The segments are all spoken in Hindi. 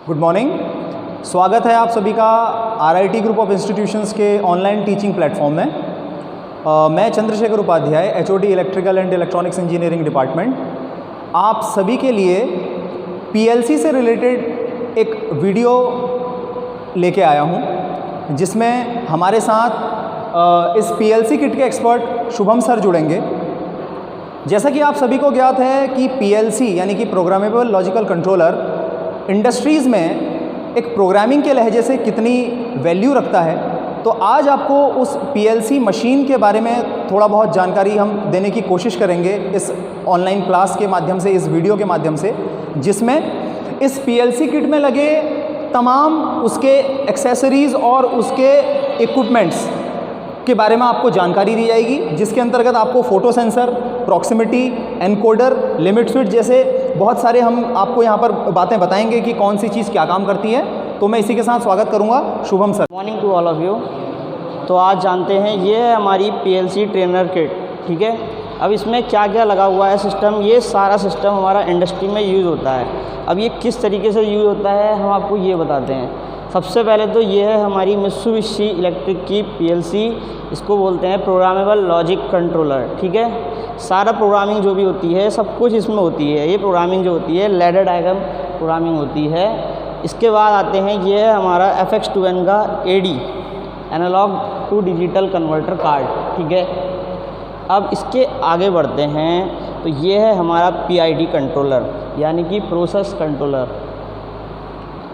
Good morning. स्वागत है आप सभी का RIT ग्रुप ऑफ इंस्टीट्यूशंस के ऑनलाइन टीचिंग प्लेटफॉर्म में। मैं Chandrashekhar Upadhyay, HOD electrical and electronics engineering department, आप सभी के लिए PLC से रिलेटेड एक वीडियो लेके आया हूँ, जिसमें हमारे साथ इस PLC किट के एक्सपर्ट शुभम सर जुड़ेंगे। जैसा कि आप सभी को ज्ञात है कि PLC यानी कि प्रोग्रामेबल लॉजिकल कंट्रोलर इंडस्ट्रीज़ में एक प्रोग्रामिंग के लहजे से कितनी वैल्यू रखता है, तो आज आपको उस PLC मशीन के बारे में थोड़ा बहुत जानकारी हम देने की कोशिश करेंगे इस ऑनलाइन क्लास के माध्यम से, इस वीडियो के माध्यम से, जिसमें इस PLC किट में लगे तमाम उसके एक्सेसरीज़ और उसके इक्विपमेंट्स के बारे में आपको जानकारी दी जाएगी, जिसके अंतर्गत आपको photo sensor, proximity, encoder, limit switch जैसे बहुत सारे हम आपको यहाँ पर बातें बताएंगे कि कौन सी चीज़ क्या काम करती है। तो मैं इसी के साथ स्वागत करूँगा Shubham sir. Morning to all of you. तो आज जानते हैं ये है हमारी PLC ट्रेनर किट, ठीक है। अब इसमें क्या क्या लगा हुआ है सिस्टम, ये सारा सिस्टम हमारा इंडस्ट्री में यूज़ होता है। अब ये किस तरीके से यूज़ होता है हम आपको ये बताते हैं। सबसे पहले तो ये है हमारी मित्सुबिशी इलेक्ट्रिक की PLC, इसको बोलते हैं प्रोग्रामेबल लॉजिक कंट्रोलर, ठीक है। सारा प्रोग्रामिंग जो भी होती है सब कुछ इसमें होती है। ये प्रोग्रामिंग जो होती है लैडर डायग्राम प्रोग्रामिंग होती है। इसके बाद आते हैं ये है हमारा FX2N का AD, analogue to digital converter card, ठीक है। अब इसके आगे बढ़ते हैं तो ये है हमारा PID कंट्रोलर यानी कि प्रोसेस कंट्रोलर।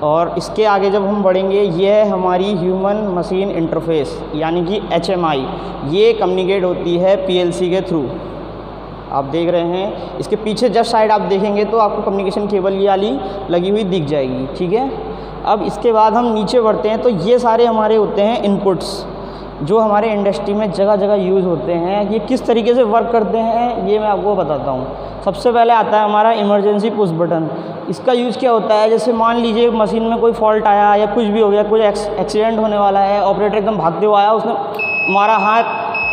और इसके आगे जब हम बढ़ेंगे ये है हमारी ह्यूमन मशीन इंटरफेस यानी कि HMI। ये कम्युनिकेट होती है PLC के थ्रू, आप देख रहे हैं। इसके पीछे जस्ट साइड आप देखेंगे तो आपको कम्युनिकेशन केबल ये वाली लगी हुई दिख जाएगी, ठीक है। अब इसके बाद हम नीचे बढ़ते हैं तो ये सारे हमारे होते हैं इनपुट्स जो हमारे इंडस्ट्री में जगह जगह यूज़ होते हैं। ये किस तरीके से वर्क करते हैं ये मैं आपको बताता हूँ। सबसे पहले आता है हमारा इमरजेंसी पुश बटन। इसका यूज़ क्या होता है, जैसे मान लीजिए मशीन में कोई फॉल्ट आया या कुछ भी हो गया, कोई एक्सीडेंट होने वाला है, ऑपरेटर एकदम भागते हुए आया, उसने हमारा हाथ,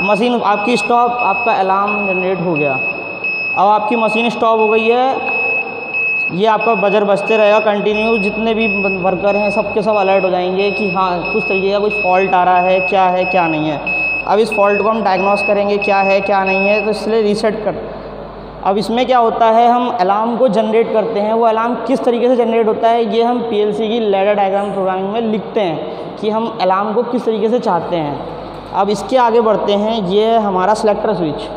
मशीन आपकी स्टॉप, आपका अलार्म जनरेट हो गया। अब आपकी मशीन स्टॉप हो गई है, ये आपका बजर बजते रहेगा कंटिन्यू। जितने भी वर्कर हैं सबके सब अलर्ट हो जाएंगे कि हाँ कुछ तरीके का कुछ फॉल्ट आ रहा है, क्या है क्या नहीं है। अब इस फॉल्ट को हम डायग्नोस करेंगे क्या है क्या नहीं है, तो इसलिए रीसेट कर। अब इसमें क्या होता है, हम अलार्म को जनरेट करते हैं। वो अलार्म किस तरीके से जनरेट होता है ये हम PLC की लैडर डायग्राम प्रोग्रामिंग में लिखते हैं कि हम अलार्म को किस तरीके से चाहते हैं। अब इसके आगे बढ़ते हैं, ये है हमारा सिलेक्टर स्विच।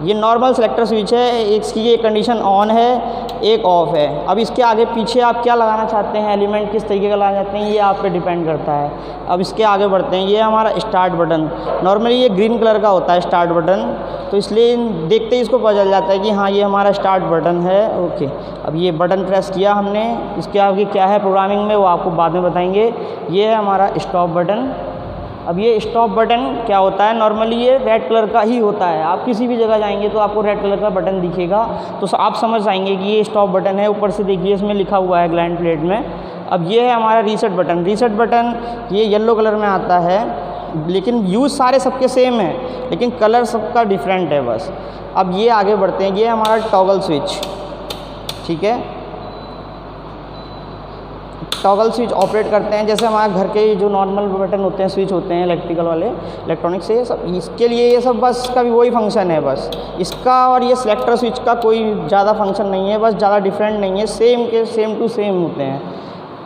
ये नॉर्मल सिलेक्टर स्विच है, इसकी एक कंडीशन ऑन है, एक ऑफ है। अब इसके आगे पीछे आप क्या लगाना चाहते हैं, एलिमेंट किस तरीके का लगाना चाहते हैं, ये आप पे डिपेंड करता है। अब इसके आगे बढ़ते हैं, ये हमारा स्टार्ट बटन। नॉर्मली ये ग्रीन कलर का होता है स्टार्ट बटन, तो इसलिए देखते ही इसको पता चल जाता है कि हाँ ये हमारा स्टार्ट बटन है, ओके। अब ये बटन प्रेस किया हमने, इसके आगे क्या है प्रोग्रामिंग में वो आपको बाद में बताएंगे। ये है हमारा स्टॉप बटन। अब ये स्टॉप बटन क्या होता है, नॉर्मली ये रेड कलर का ही होता है। आप किसी भी जगह जाएंगे तो आपको रेड कलर का बटन दिखेगा, तो आप समझ जाएंगे कि ये स्टॉप बटन है। ऊपर से देखिए इसमें लिखा हुआ है ग्लाइड प्लेट में। अब ये है हमारा रीसेट बटन। रीसेट बटन ये येलो कलर में आता है, लेकिन यूज़ सारे सबके सेम है, लेकिन कलर सबका डिफरेंट है बस। अब ये आगे बढ़ते हैं, ये हमारा टॉगल स्विच, ठीक है। टॉगल स्विच ऑपरेट करते हैं जैसे हमारे घर के जो नॉर्मल बटन होते हैं, स्विच होते हैं इलेक्ट्रिकल वाले, इलेक्ट्रॉनिक से सब। इसके लिए ये सब बस इसका भी वही फंक्शन है बस। इसका और ये सिलेक्टर स्विच का कोई ज़्यादा फंक्शन नहीं है, बस ज़्यादा डिफरेंट नहीं है, सेम के सेम टू सेम होते हैं।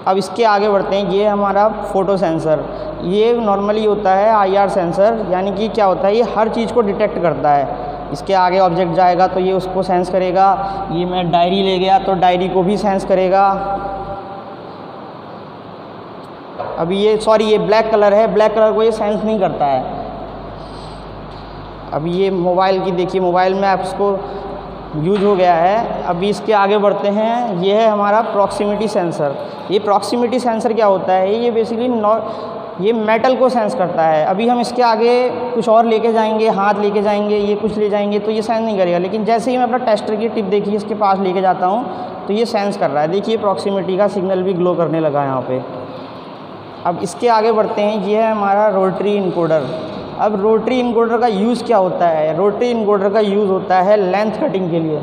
अब इसके आगे बढ़ते हैं, ये हमारा फ़ोटो सेंसर। ये नॉर्मली होता है IR सेंसर, यानी कि क्या होता है, ये हर चीज़ को डिटेक्ट करता है। इसके आगे ऑब्जेक्ट जाएगा तो ये उसको सेंस करेगा। ये मैं डायरी ले गया तो डायरी को भी सेंस करेगा। अभी ये ब्लैक कलर है, ब्लैक कलर को ये सेंस नहीं करता है। अभी ये मोबाइल की देखिए, मोबाइल में ऐप्स को यूज हो गया है। अभी इसके आगे बढ़ते हैं, ये है हमारा प्रॉक्सिमिटी सेंसर। ये प्रॉक्सिमिटी सेंसर क्या होता है, ये बेसिकली ये मेटल को सेंस करता है। अभी हम इसके आगे कुछ और लेके जाएंगे, हाथ लेके जाएंगे, ये कुछ ले जाएंगे तो ये सेंस नहीं करेगा, लेकिन जैसे ही मैं अपना टेस्टर की टिप देखिए इसके पास लेके जाता हूँ तो ये सेंस कर रहा है। देखिए प्रॉक्सिमिटी का सिग्नल भी ग्लो करने लगा यहाँ पे। अब इसके आगे बढ़ते हैं, ये है हमारा रोटरी इनकोडर। अब रोटरी इनकोडर का यूज़ क्या होता है, रोटरी इनकोडर का यूज़ होता है लेंथ कटिंग के लिए।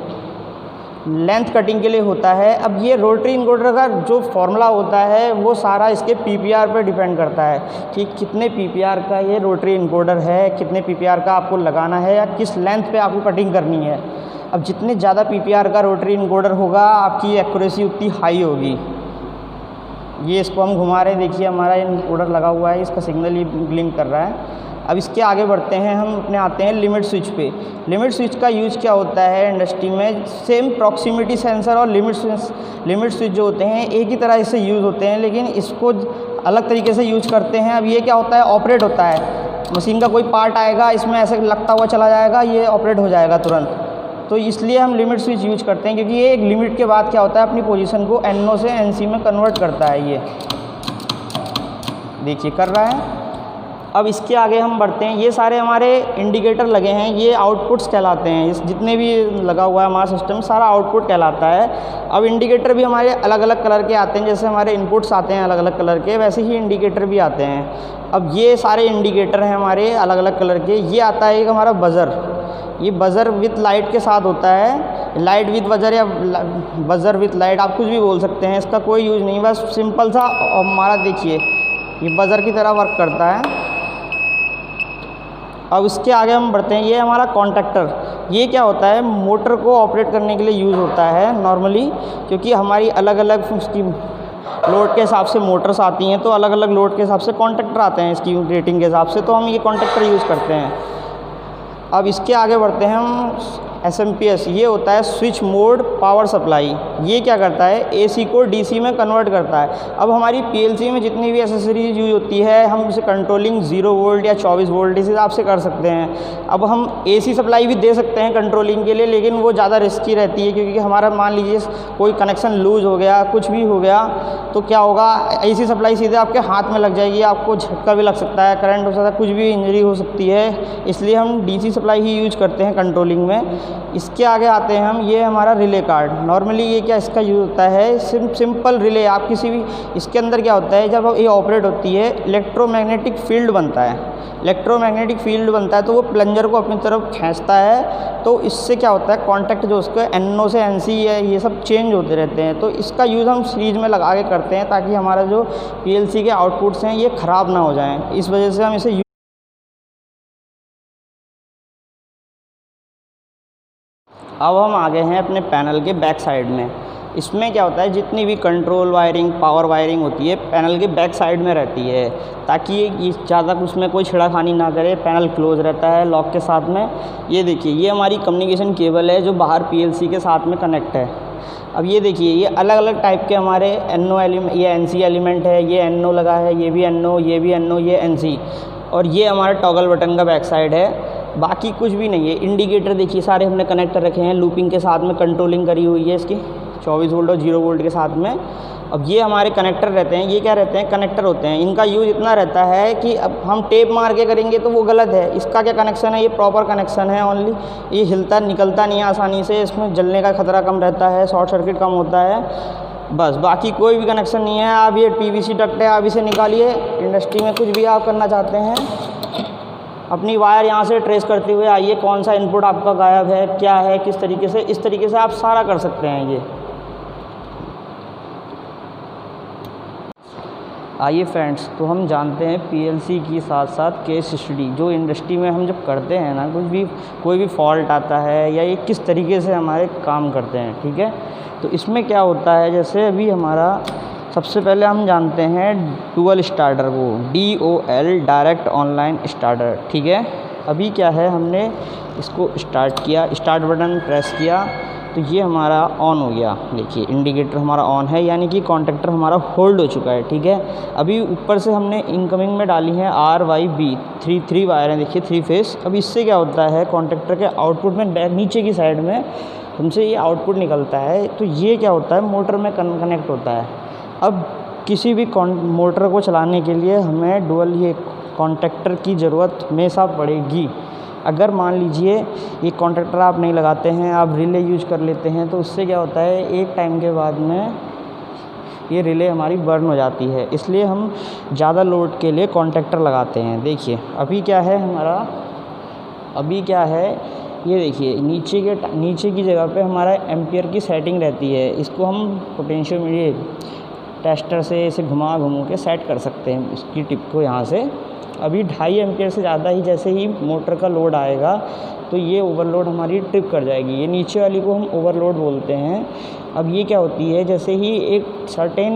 लेंथ कटिंग के लिए होता है। अब ये रोटरी इनकोडर का जो फॉर्मूला होता है वो सारा इसके पीपीआर पर डिपेंड करता है कि कितने पीपीआर का ये रोटरी इनकोडर है, कितने पीपीआर का आपको लगाना है या किस लेंथ पे आपको कटिंग करनी है। अब जितने ज़्यादा पीपीआर का रोटरी इनकोडर होगा आपकी एक्यूरेसी उतनी हाई होगी। ये इसको हम घुमा रहे हैं, देखिए हमारा इनकोडर लगा हुआ है, इसका सिग्नल ही ब्लिंक कर रहा है। अब इसके आगे बढ़ते हैं, हम अपने आते हैं लिमिट स्विच पे। लिमिट स्विच का यूज़ क्या होता है इंडस्ट्री में, सेम प्रॉक्सिमिटी सेंसर और लिमिट स्विच जो होते हैं एक ही तरह से यूज़ होते हैं, लेकिन इसको अलग तरीके से यूज़ करते हैं। अब ये क्या होता है, ऑपरेट होता है, मशीन का कोई पार्ट आएगा इसमें ऐसे लगता हुआ चला जाएगा, ये ऑपरेट हो जाएगा तुरंत। तो इसलिए हम लिमिट स्विच यूज करते हैं, क्योंकि ये एक लिमिट के बाद क्या होता है अपनी पोजीशन को NO से NC में कन्वर्ट करता है। ये देखिए कर रहा है। अब इसके आगे हम बढ़ते हैं, ये सारे हमारे इंडिकेटर लगे हैं, ये आउटपुट्स कहलाते हैं। इस जितने भी लगा हुआ है हमारा सिस्टम सारा आउटपुट कहलाता है। अब इंडिकेटर भी हमारे अलग अलग कलर के आते हैं, जैसे हमारे इनपुट्स आते हैं अलग अलग कलर के, वैसे ही इंडिकेटर भी आते हैं। अब ये सारे इंडिकेटर हैं हमारे अलग अलग कलर के। ये आता है एक हमारा बज़र, ये बज़र विथ लाइट के साथ होता है, लाइट विथ बज़र या बज़र विथ लाइट आप कुछ भी बोल सकते हैं, इसका कोई यूज़ नहीं, बस सिंपल सा हमारा देखिए ये बज़र की तरह वर्क करता है। अब इसके आगे हम बढ़ते हैं, ये हमारा कॉन्टैक्टर। ये क्या होता है, मोटर को ऑपरेट करने के लिए यूज़ होता है नॉर्मली, क्योंकि हमारी अलग अलग उसकी लोड के हिसाब से मोटर्स आती हैं, तो अलग अलग लोड के हिसाब से कॉन्टैक्टर आते हैं इसकी रेटिंग के हिसाब से, तो हम ये कॉन्टैक्टर यूज़ करते हैं। अब इसके आगे बढ़ते हैं हम SMPS, ये होता है स्विच मोड पावर सप्लाई। ये क्या करता है, AC को DC में कन्वर्ट करता है। अब हमारी PLC में जितनी भी एसेसरीज यूज होती है हम उसे कंट्रोलिंग 0 वोल्ट या 24 वोल्ट इस हिसाब से कर सकते हैं। अब हम AC सप्लाई भी दे सकते हैं कंट्रोलिंग के लिए, लेकिन वो ज़्यादा रिस्की रहती है, क्योंकि हमारा मान लीजिए कोई कनेक्शन लूज़ हो गया, कुछ भी हो गया, तो क्या होगा, AC सप्लाई सीधे आपके हाथ में लग जाएगी, आपको झटका भी लग सकता है, करंट हो सकता है, कुछ भी इंजरी हो सकती है। इसलिए हम DC सप्लाई ही यूज करते हैं कंट्रोलिंग में। इसके आगे आते हैं हम, ये हमारा रिले कार्ड। नॉर्मली ये क्या इसका यूज़ होता है, सिंपल रिले। आप किसी भी, इसके अंदर क्या होता है, जब ये ऑपरेट होती है इलेक्ट्रोमैग्नेटिक फील्ड बनता है, इलेक्ट्रोमैग्नेटिक फील्ड बनता है तो वो प्लंजर को अपनी तरफ खींचता है, तो इससे क्या होता है कॉन्टैक्ट जो उसके NO से NC है ये सब चेंज होते रहते हैं। तो इसका यूज़ हम सीरीज में लगा के करते हैं, ताकि हमारा जो PLC के आउटपुट्स हैं ये ख़राब ना हो जाएँ, इस वजह से हम इसे। अब हम आ गए हैं अपने पैनल के बैक साइड में। इसमें क्या होता है, जितनी भी कंट्रोल वायरिंग, पावर वायरिंग होती है पैनल के बैक साइड में रहती है, ताकि ये ज़्यादा उसमें कोई छेड़खानी ना करे। पैनल क्लोज रहता है लॉक के साथ में। ये देखिए ये हमारी कम्युनिकेशन केबल है जो बाहर PLC के साथ में कनेक्ट है। अब ये देखिए ये अलग अलग टाइप के हमारे NO एलिमेंट, ये NC एलिमेंट है, ये NO लगा है, ये भी NO, ये भी NO, ये NC, और ये हमारा टॉगल बटन का बैक साइड है। बाकी कुछ भी नहीं है। इंडिकेटर देखिए सारे हमने कनेक्टर रखे हैं, लूपिंग के साथ में कंट्रोलिंग करी हुई है इसकी 24 वोल्ट और 0 वोल्ट के साथ में। अब ये हमारे कनेक्टर रहते हैं, ये क्या रहते हैं, कनेक्टर होते हैं। इनका यूज़ इतना रहता है कि अब हम टेप मार के करेंगे तो वो गलत है। इसका क्या कनेक्शन है, ये प्रॉपर कनेक्शन है ओनली, ये हिलता निकलता नहीं है आसानी से, इसमें जलने का खतरा कम रहता है, शॉर्ट सर्किट कम होता है, बस। बाकी कोई भी कनेक्शन नहीं है। आप ये PVC डक्ट है, आप इसे निकालिए। इंडस्ट्री में कुछ भी आप करना चाहते हैं, अपनी वायर यहाँ से ट्रेस करते हुए आइए, कौन सा इनपुट आपका गायब है, क्या है, किस तरीके से, इस तरीके से आप सारा कर सकते हैं। ये आइए फ्रेंड्स, तो हम जानते हैं PLC की साथ साथ केस स्टडी, जो इंडस्ट्री में हम जब करते हैं ना, कुछ भी कोई भी फॉल्ट आता है या ये किस तरीके से हमारे काम करते हैं, ठीक है। तो इसमें क्या होता है, जैसे अभी हमारा सबसे पहले हम जानते हैं डुअल स्टार्टर को, DOL, डायरेक्ट ऑनलाइन स्टार्टर, ठीक है। अभी क्या है, हमने इसको स्टार्ट किया, स्टार्ट बटन प्रेस किया तो ये हमारा ऑन हो गया। देखिए इंडिकेटर हमारा ऑन है, यानी कि कॉन्टैक्टर हमारा होल्ड हो चुका है, ठीक है। अभी ऊपर से हमने इनकमिंग में डाली है RYB, 3 वायर हैं, देखिए 3 फेस। अब इससे क्या होता है, कॉन्टैक्टर के आउटपुट में नीचे की साइड में हमसे ये आउटपुट निकलता है, तो ये क्या होता है, मोटर में कनेक्ट होता है। अब किसी भी मोटर को चलाने के लिए हमें डुअल ये कॉन्टैक्टर की ज़रूरत हमेशा पड़ेगी। अगर मान लीजिए ये कॉन्टैक्टर आप नहीं लगाते हैं, आप रिले यूज कर लेते हैं, तो उससे क्या होता है, एक टाइम के बाद में ये रिले हमारी बर्न हो जाती है। इसलिए हम ज़्यादा लोड के लिए कॉन्टैक्टर लगाते हैं। देखिए अभी क्या है हमारा, अभी क्या है, ये देखिए नीचे की जगह पे हमारा एम्पियर की सेटिंग रहती है। इसको हम पोटेंशियोमीटर टेस्टर से इसे घुमा के सेट कर सकते हैं इसकी टिप को यहाँ से। अभी 2.5 एम्पियर से ज़्यादा ही जैसे ही मोटर का लोड आएगा तो ये ओवरलोड हमारी ट्रिप कर जाएगी। ये नीचे वाली को हम ओवरलोड बोलते हैं। अब ये क्या होती है, जैसे ही एक सर्टेन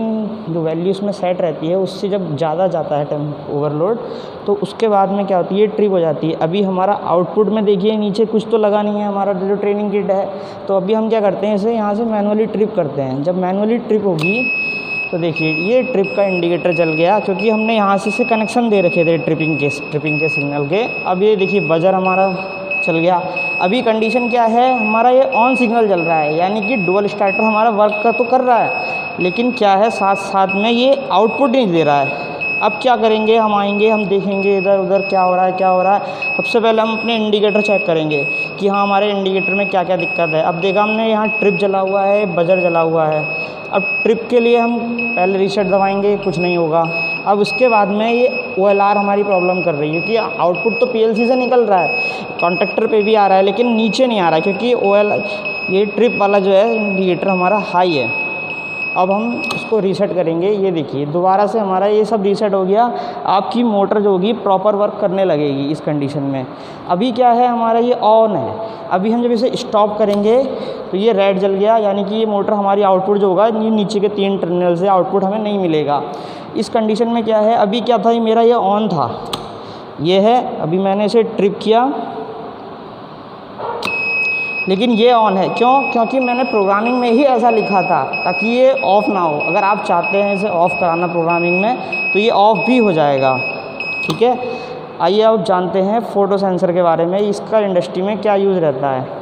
जो वैल्यू इसमें सेट रहती है उससे जब ज़्यादा जाता है ओवरलोड तो उसके बाद में क्या होती है, ट्रिप हो जाती है। अभी हमारा आउटपुट में देखिए नीचे कुछ तो लगा नहीं है, हमारा जो ट्रेनिंग किट है। तो अभी हम क्या करते हैं, इसे यहाँ से मैनुअली ट्रिप करते हैं। जब मैनुअली ट्रिप होगी तो देखिए ये ट्रिप का इंडिकेटर जल गया, क्योंकि हमने यहाँ से कनेक्शन दे रखे थे ट्रिपिंग के सिग्नल के। अब ये देखिए बजर हमारा चल गया। अभी कंडीशन क्या है, हमारा ये ऑन सिग्नल चल रहा है, यानी कि डुअल स्टार्टर हमारा वर्क का तो कर रहा है, लेकिन क्या है साथ साथ में ये आउटपुट नहीं दे रहा है। अब क्या करेंगे, हम आएंगे, हम देखेंगे इधर उधर क्या हो रहा है। सबसे पहले हम अपने इंडिकेटर चेक करेंगे कि हाँ हमारे इंडिकेटर में क्या क्या दिक्कत है। अब देखा हमने यहाँ ट्रिप जला हुआ है, बजर जला हुआ है। अब ट्रिप के लिए हम पहले रीसेट दबाएंगे, कुछ नहीं होगा। अब उसके बाद में ये OLR हमारी प्रॉब्लम कर रही है कि आउटपुट तो PLC से निकल रहा है, कॉन्टैक्टर पे भी आ रहा है, लेकिन नीचे नहीं आ रहा है, क्योंकि ये ट्रिप वाला जो है इंडिकेटर हमारा हाई है। अब हम इसको रीसेट करेंगे। ये देखिए दोबारा से हमारा ये सब रीसेट हो गया। आपकी मोटर जो होगी प्रॉपर वर्क करने लगेगी इस कंडीशन में। अभी क्या है, हमारा ये ऑन है। अभी हम जब इसे स्टॉप करेंगे तो ये रेड जल गया, यानी कि ये मोटर हमारी आउटपुट जो होगा ये नीचे के 3 टर्मिनल से आउटपुट हमें नहीं मिलेगा। इस कंडीशन में क्या है, अभी क्या था, ये मेरा ये ऑन था, ये है। अभी मैंने इसे ट्रिप किया लेकिन ये ऑन है। क्यों? क्योंकि मैंने प्रोग्रामिंग में ही ऐसा लिखा था ताकि ये ऑफ़ ना हो। अगर आप चाहते हैं इसे ऑफ़ कराना प्रोग्रामिंग में तो ये ऑफ़ भी हो जाएगा। ठीक है, आइए अब जानते हैं फ़ोटो सेंसर के बारे में, इसका इंडस्ट्री में क्या यूज़ रहता है।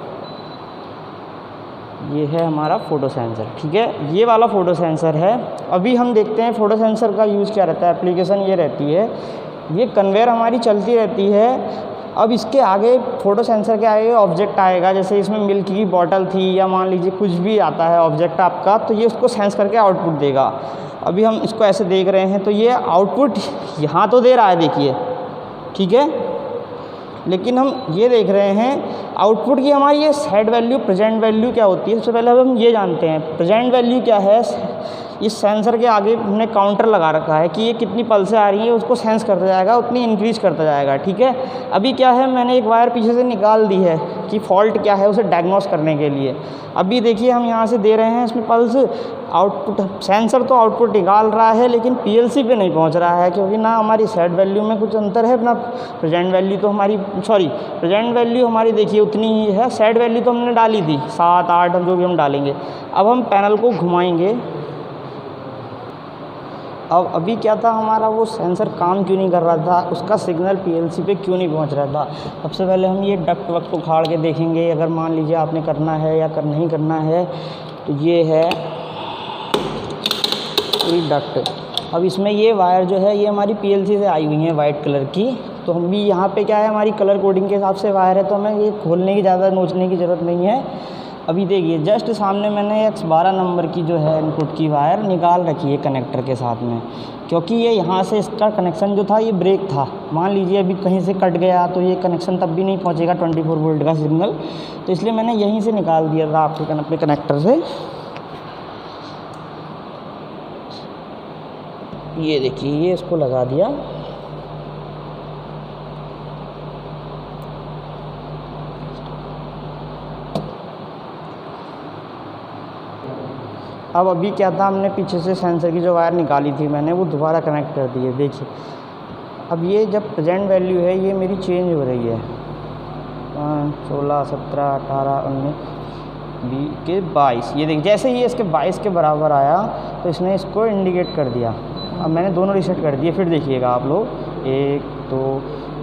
ये है हमारा फ़ोटो सेंसर। ठीक है, ये वाला फ़ोटो सेंसर है। अभी हम देखते हैं फ़ोटो सेंसर का यूज़ क्या रहता है। एप्लीकेशन ये रहती है, ये कन्वेयर हमारी चलती रहती है। अब इसके आगे फ़ोटो सेंसर के आगे ऑब्जेक्ट आएगा, जैसे इसमें मिल्क की बॉटल थी या मान लीजिए कुछ भी आता है ऑब्जेक्ट आपका, तो ये उसको सेंस करके आउटपुट देगा। अभी हम इसको ऐसे देख रहे हैं तो ये आउटपुट यहाँ तो दे रहा है, देखिए, ठीक है, लेकिन हम ये देख रहे हैं आउटपुट की हमारी ये सेट वैल्यू, प्रेजेंट वैल्यू क्या होती है। सबसे पहले हम ये जानते हैं प्रेजेंट वैल्यू क्या है। इस सेंसर के आगे हमने काउंटर लगा रखा है कि ये कितनी पल्सें आ रही हैं उसको सेंस करता जाएगा, उतनी इंक्रीज़ करता जाएगा। ठीक है, अभी क्या है, मैंने एक वायर पीछे से निकाल दी है कि फॉल्ट क्या है उसे डायग्नोस करने के लिए। अभी देखिए हम यहाँ से दे रहे हैं इसमें पल्स, आउटपुट सेंसर तो आउटपुट निकाल रहा है लेकिन PLC पे नहीं पहुँच रहा है, क्योंकि ना हमारी सेट वैल्यू में कुछ अंतर है, ना प्रेजेंट वैल्यू तो हमारी प्रेजेंट वैल्यू हमारी देखिए उतनी ही है। सेट वैल्यू तो हमने डाली थी 7 8 जो भी हम डालेंगे। अब हम पैनल को घुमाएंगे। अब अभी क्या था, हमारा वो सेंसर काम क्यों नहीं कर रहा था, उसका सिग्नल PLC पे क्यों नहीं पहुंच रहा था। सबसे पहले हम ये डक्ट वक्त को उखाड़ के देखेंगे। अगर मान लीजिए आपने करना है या नहीं करना है तो ये है पूरी डक्ट। अब इसमें ये वायर जो है ये हमारी PLC से आई हुई है वाइट कलर की। तो हम भी यहाँ पे क्या है, हमारी कलर कोडिंग के हिसाब से वायर है, तो हमें ये खोलने की ज़्यादा नोचने की ज़रूरत नहीं है। अभी देखिए जस्ट सामने मैंने X12 नंबर की जो है इनपुट की वायर निकाल रखी है कनेक्टर के साथ में, क्योंकि ये यहाँ से इसका कनेक्शन जो था ये ब्रेक था। मान लीजिए अभी कहीं से कट गया तो ये कनेक्शन तब भी नहीं पहुँचेगा 24 वोल्ट का सिग्नल, तो इसलिए मैंने यहीं से निकाल दिया था आपके अपने कनेक्टर से। ये देखिए ये इसको लगा दिया। अब अभी क्या था, हमने पीछे से सेंसर की जो वायर निकाली थी मैंने वो दोबारा कनेक्ट कर दी है। देखिए अब ये जब प्रेजेंट वैल्यू है ये मेरी चेंज हो रही है 16 17 18 19 20 के 22। ये देखिए जैसे ही इसके 22 के बराबर आया तो इसने इसको इंडिकेट कर दिया। अब मैंने दोनों रीसेट कर दिए, फिर देखिएगा आप लोग 1 2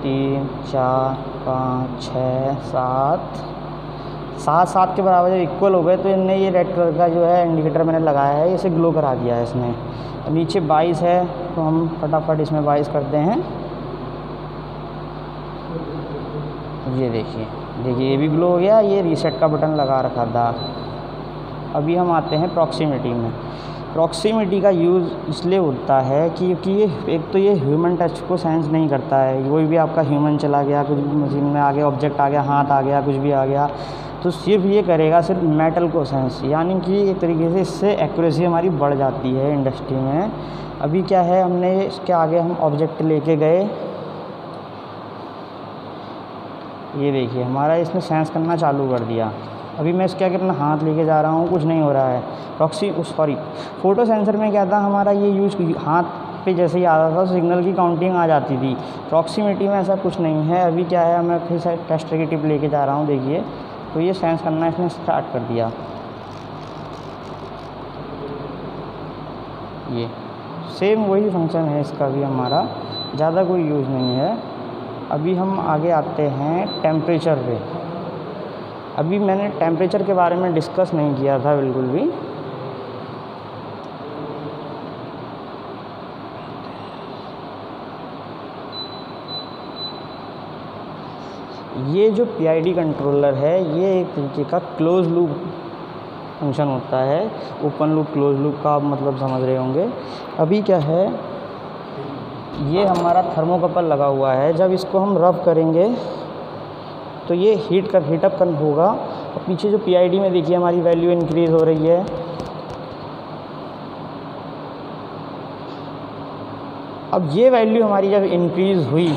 3 4 5 6 7 7 के बराबर जब इक्वल हो गए तो इनने ये रेड कलर का जो है इंडिकेटर मैंने लगाया है इसे ग्लो करा दिया है इसने। अब नीचे 22 है तो हम फटाफट इसमें 22 करते हैं। ये देखिए ये भी ग्लो हो गया, ये रीसेट का बटन लगा रखा था। अभी हम आते हैं प्रॉक्सिमिटी में। प्रॉक्सिमिटी का यूज़ इसलिए होता है क्योंकि ये एक तो ये ह्यूमन टच को सेंस नहीं करता है। कोई भी आपका ह्यूमन चला गया, कुछ भी मशीन में आ गया, ऑब्जेक्ट आ गया, हाथ आ गया, कुछ भी आ गया, तो सिर्फ ये करेगा सिर्फ मेटल को सेंस, यानी कि एक तरीके से इससे एक्यूरेसी हमारी बढ़ जाती है इंडस्ट्री में। अभी क्या है, हमने इसके आगे हम ऑब्जेक्ट लेके गए, ये देखिए हमारा इसने सेंस करना चालू कर दिया। अभी मैं इसके आगे अपना हाथ लेके जा रहा हूँ, कुछ नहीं हो रहा है। फ़ोटो सेंसर में क्या था, हमारा ये यूज़ हाथ पे जैसे ही आता था सिग्नल की काउंटिंग आ जाती थी। प्रॉक्सिमिटी में ऐसा कुछ नहीं है। अभी क्या है, मैं फिर से टेस्टर की टिप लेके जा रहा हूँ, देखिए तो ये सेंस करना इसने स्टार्ट कर दिया। ये सेम वही फंक्शन है इसका भी, हमारा ज़्यादा कोई यूज़ नहीं है। अभी हम आगे आते हैं टेम्परेचर पे। अभी मैंने टेम्परेचर के बारे में डिस्कस नहीं किया था बिल्कुल भी। ये जो PID कंट्रोलर है, ये एक तरीके का क्लोज लूप फंक्शन होता है। ओपन लूप क्लोज लूप का आप मतलब समझ रहे होंगे। अभी क्या है, ये हमारा थर्मोकपल लगा हुआ है। जब इसको हम रब करेंगे तो ये हीटअप कर होगा, और पीछे जो PID में देखिए हमारी वैल्यू इंक्रीज़ हो रही है। अब ये वैल्यू हमारी जब इंक्रीज़ हुई,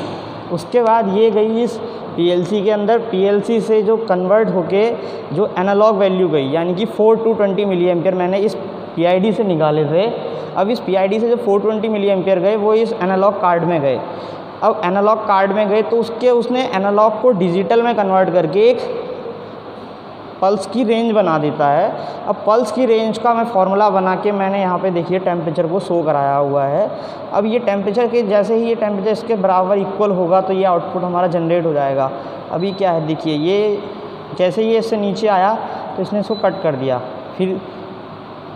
उसके बाद ये गई इस PLC के अंदर। PLC से जो कन्वर्ट होके जो एनालॉग वैल्यू गई, यानी कि 4 to 20 मिली एम्पियर मैंने इस PID से निकाले थे। अब इस PID से जो 420 मिली एम्पियर गए, वो इस एनालॉग कार्ड में गए। अब एनालॉग कार्ड में गए तो उसने एनालॉग को डिजिटल में कन्वर्ट करके एक पल्स की रेंज बना देता है। अब पल्स की रेंज का मैं फार्मूला बना के मैंने यहाँ पे देखिए टेम्परेचर को शो कराया हुआ है। अब ये टेम्परेचर के जैसे ही ये टेम्परेचर इसके बराबर इक्वल होगा तो ये आउटपुट हमारा जनरेट हो जाएगा। अभी क्या है, देखिए ये जैसे ही इससे नीचे आया तो इसने इसको कट कर दिया। फिर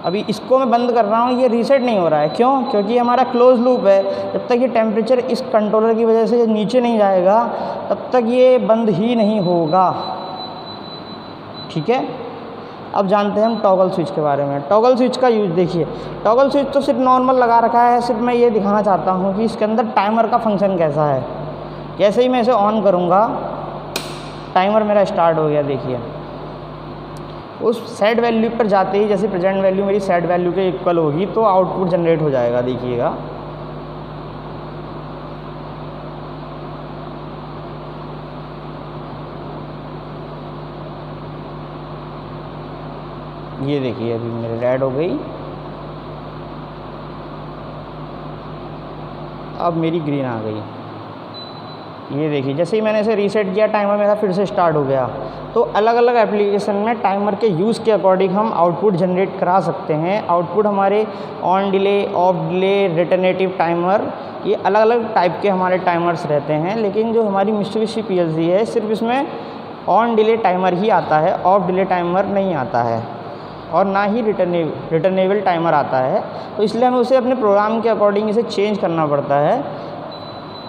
अभी इसको मैं बंद कर रहा हूँ, ये रीसेट नहीं हो रहा है। क्यों? क्योंकि हमारा क्लोज लूप है। जब तक ये टेम्परेचर इस कंट्रोलर की वजह से नीचे नहीं जाएगा, तब तक ये बंद ही नहीं होगा। ठीक है, अब जानते हैं हम टॉगल स्विच के बारे में। टॉगल स्विच का यूज़ देखिए, टॉगल स्विच तो सिर्फ नॉर्मल लगा रखा है। सिर्फ मैं ये दिखाना चाहता हूँ कि इसके अंदर टाइमर का फंक्शन कैसा है। जैसे ही मैं इसे ऑन करूँगा, टाइमर मेरा स्टार्ट हो गया। देखिए उस सेट वैल्यू पर जाते ही, जैसे प्रेजेंट वैल्यू मेरी सेट वैल्यू के इक्वल होगी तो आउटपुट जनरेट हो जाएगा। देखिएगा ये देखिए अभी मेरी रेड हो गई, अब मेरी ग्रीन आ गई। ये देखिए जैसे ही मैंने इसे रीसेट किया, टाइमर मेरा फिर से स्टार्ट हो गया। तो अलग अलग एप्लीकेशन में टाइमर के यूज़ के अकॉर्डिंग हम आउटपुट जनरेट करा सकते हैं। आउटपुट हमारे on delay, off delay, retentive timer, ये अलग अलग टाइप के हमारे टाइमर्स रहते हैं। लेकिन जो हमारी मित्सुबिशी PLC है, सिर्फ इसमें ऑन डिले टाइमर ही आता है, ऑफ डिले टाइमर नहीं आता है, और ना ही रिटर्नेबल टाइमर आता है। तो इसलिए हमें उसे अपने प्रोग्राम के अकॉर्डिंग इसे चेंज करना पड़ता है।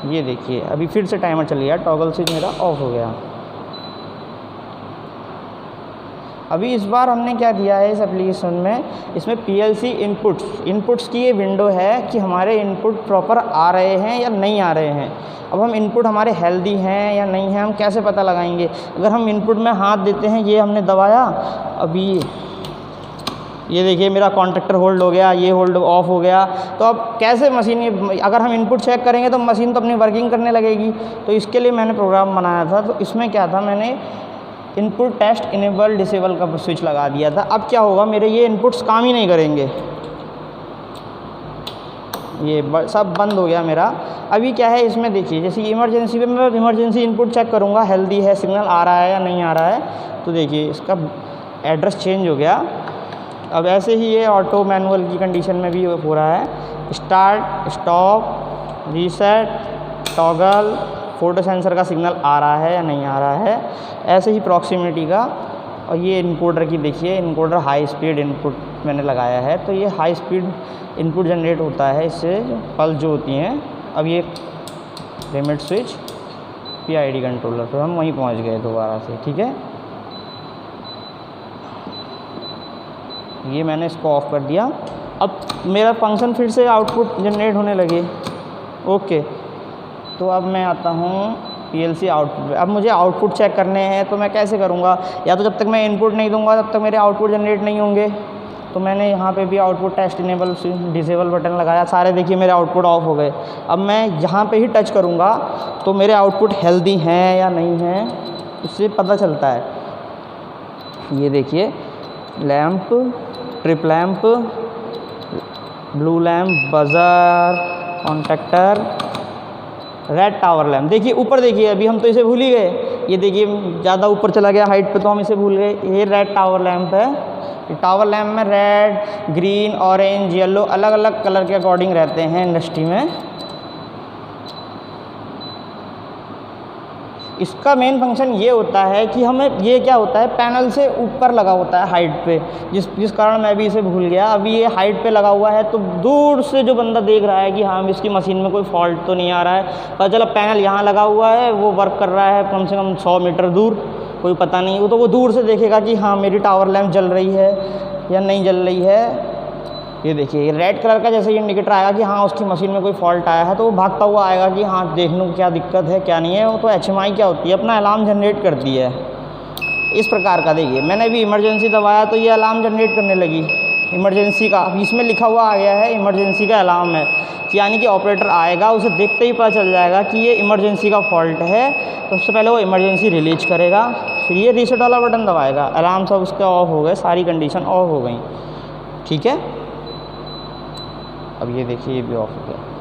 ये देखिए अभी फिर से टाइमर चल गया, टॉगल स्विच मेरा ऑफ हो गया। अभी इस बार हमने क्या दिया है इस एप्लीकेशन में, इसमें PLC इनपुट्स की ये विंडो है कि हमारे इनपुट प्रॉपर आ रहे हैं या नहीं आ रहे हैं। अब हम इनपुट हमारे हेल्दी हैं या नहीं हैं, हम कैसे पता लगाएंगे? अगर हम इनपुट में हाथ देते हैं, ये हमने दबाया, अभी ये देखिए मेरा कॉन्टैक्टर होल्ड हो गया, ये होल्ड ऑफ हो गया। तो अब कैसे मशीन, अगर हम इनपुट चेक करेंगे तो मशीन तो अपनी वर्किंग करने लगेगी। तो इसके लिए मैंने प्रोग्राम बनाया था। तो इसमें क्या था, मैंने इनपुट टेस्ट इनेबल डिसेबल का स्विच लगा दिया था। अब क्या होगा, मेरे ये इनपुट्स काम ही नहीं करेंगे, ये सब बंद हो गया मेरा। अभी क्या है इसमें देखिए, जैसे इमरजेंसी पे मैं इमरजेंसी इनपुट चेक करूँगा, हेल्दी है, सिग्नल आ रहा है या नहीं आ रहा है। तो देखिए इसका एड्रेस चेंज हो गया। अब ऐसे ही ये ऑटो मैनुअल की कंडीशन में भी हो रहा है, start, stop, reset, toggle, photo sensor का सिग्नल आ रहा है या नहीं आ रहा है। ऐसे ही प्रॉक्सिमिटी का। और ये इनकोडर की देखिए, इनकोडर हाई स्पीड इनपुट मैंने लगाया है, तो ये हाई स्पीड इनपुट जनरेट होता है, इससे पल्स जो होती हैं। अब ये लिमिट स्विच PID कंट्रोलर, तो हम वहीं पहुंच गए दोबारा से। ठीक है, ये मैंने इसको ऑफ़ कर दिया। अब मेरा फंक्शन फिर से आउटपुट जनरेट होने लगे। ओके, तो अब मैं आता हूँ पीएलसी आउटपुट। अब मुझे आउटपुट चेक करने हैं तो मैं कैसे करूँगा? या तो जब तक मैं इनपुट नहीं दूंगा तब तक मेरे आउटपुट जनरेट नहीं होंगे। तो मैंने यहाँ पे भी output test enable disable button लगाया, सारे देखिए मेरे आउटपुट ऑफ हो गए। अब मैं यहाँ पे ही टच करूँगा तो मेरे आउटपुट हेल्दी हैं या नहीं हैं उससे पता चलता है। ये देखिए, lamp, trip lamp, blue lamp, buzzer, contactor, red tower lamp. देखिए ऊपर देखिए, अभी हम तो इसे भूल ही गए। ये देखिए ज़्यादा ऊपर चला गया हाइट पे तो हम इसे भूल गए। ये रेड टावर लैंप है। टावर लैंप में रेड, ग्रीन, ऑरेंज, येलो अलग अलग कलर के अकॉर्डिंग रहते हैं इंडस्ट्री में। इसका मेन फंक्शन ये होता है कि हमें ये क्या होता है, पैनल से ऊपर लगा होता है हाइट पे, जिस कारण मैं भी इसे भूल गया। अभी ये हाइट पे लगा हुआ है तो दूर से जो बंदा देख रहा है कि हाँ इसकी मशीन में कोई फॉल्ट तो नहीं आ रहा है, पता चला पैनल यहाँ लगा हुआ है, वो वर्क कर रहा है कम से कम 100 मीटर दूर, कोई पता नहीं। वो तो वो दूर से देखेगा कि हाँ मेरी टावर लैंप जल रही है या नहीं जल रही है। ये देखिए, ये रेड कलर का जैसे इंडिकेटर आएगा कि हाँ उसकी मशीन में कोई फॉल्ट आया है तो वो भागता हुआ आएगा कि हाँ देख लूँ क्या दिक्कत है क्या नहीं है। वो तो HMI क्या होती है, अपना अलार्म जनरेट करती है इस प्रकार का। देखिए मैंने अभी इमरजेंसी दबाया तो ये अलार्म जनरेट करने लगी इमरजेंसी का। इसमें लिखा हुआ आ गया है इमरजेंसी का अलार्म है, यानी कि ऑपरेटर आएगा उसे देखते ही पता चल जाएगा कि ये इमरजेंसी का फॉल्ट है। तो सबसे पहले वो इमरजेंसी रिलीज करेगा, फिर ये रीसेट वाला बटन दबाएगा। अलार्म सब उसके ऑफ हो गए, सारी कंडीशन ऑफ हो गई। ठीक है, अब ये देखिए ये भी ऑफ हो गया।